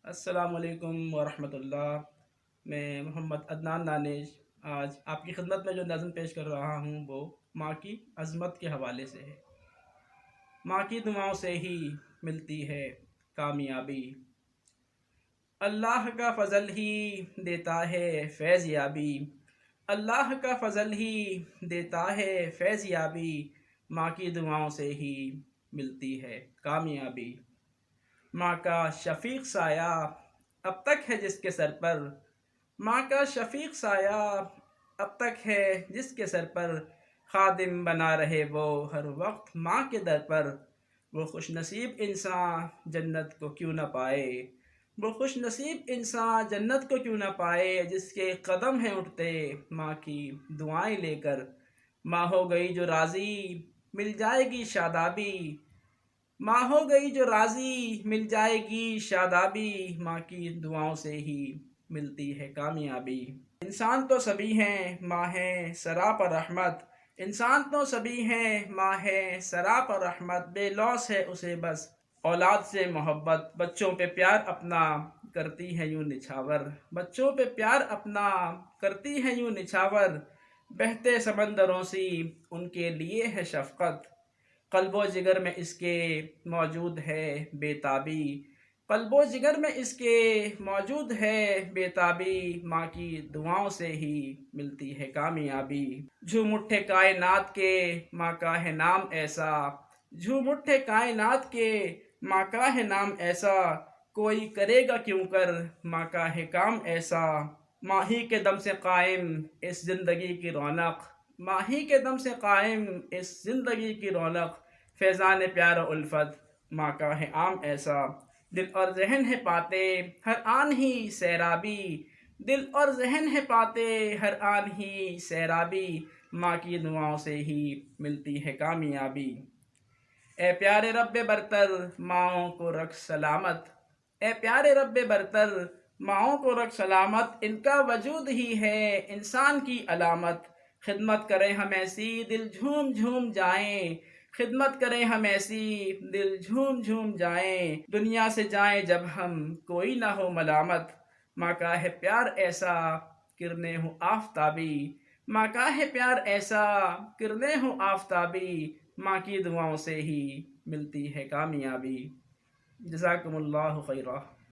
السلام علیکم ورحمۃ اللہ۔ میں محمد عدنان دانش آج آپ کی خدمت میں جو نظم پیش کر رہا ہوں وہ ماں کی عظمت کے حوالے سے ہے۔ ماں کی دعاؤں سے ہی ملتی ہے کامیابی، اللہ کا فضل ہی دیتا ہے فیض یابی، اللہ کا فضل ہی دیتا ہے فیض یابی، ماں کی دعاؤں سے ہی ملتی ہے کامیابی۔ ماں کا شفیق سایہ اب تک ہے جس کے سر پر، ماں کا شفیق سایہ اب تک ہے جس کے سر پر، خادم بنا رہے وہ ہر وقت ماں کے در پر، وہ خوش نصیب انسان جنت کو کیوں نہ پائے، وہ خوش نصیب انسان جنت کو کیوں نہ پائے، جس کے قدم ہیں اٹھتے ماں کی دعائیں لے کر، ماں ہو گئی جو راضی مل جائے گی شادابی، ماں ہو گئی جو راضی مل جائے گی شادابی، ماں کی دعاؤں سے ہی ملتی ہے کامیابی۔ انسان تو سبھی ہیں ماں ہے سراپا رحمت، انسان تو سبھی ہیں ماں ہے سراپا رحمت، بے لوث ہے اسے بس اولاد سے محبت، بچوں پہ پیار اپنا کرتی ہے یوں نچھاور، بچوں پہ پیار اپنا کرتی ہے یوں نچھاور، بہتے سمندروں سی ان کے لیے ہے شفقت، قلب و جگر میں اس کے موجود ہے بے تابی، قلب و جگر میں اس کے موجود ہے بے تابی، ماں کی دعاؤں سے ہی ملتی ہے کامیابی۔ جھوم اٹھے کائنات کے ماں کا ہے نام ایسا، جھوم اٹھے کائنات کے ماں کا ہے نام ایسا، کوئی کرے گا کیوں کر ماں کا ہے کام ایسا، ماں ہی کے دم سے قائم اس زندگی کی رونق، ماں ہی کے دم سے قائم اس زندگی کی رونق، فیضان پیار و الفت ماں کا ہے عام ایسا، دل اور ذہن ہے پاتے ہر آن ہی سیرابی، دل اور ذہن ہے پاتے ہر آن ہی سیرابی، ماں کی دعاؤں سے ہی ملتی ہے کامیابی۔ اے پیارے رب برتر ماؤں کو رکھ سلامت، اے پیارے رب برتر ماؤں کو رکھ سلامت، ان کا وجود ہی ہے انسان کی علامت، خدمت کریں ہم ایسی دل جھوم جھوم جائیں، خدمت کریں ہم ایسی دل جھوم جھوم جائیں، دنیا سے جائیں جب ہم کوئی نہ ہو ملامت، ماں کا ہے پیار ایسا کرنے ہوں آفتابی، ماں کا ہے پیار ایسا کرنے ہوں آفتابی، ماں کی دعاؤں سے ہی ملتی ہے کامیابی۔ جزاکم اللہ خیرہ۔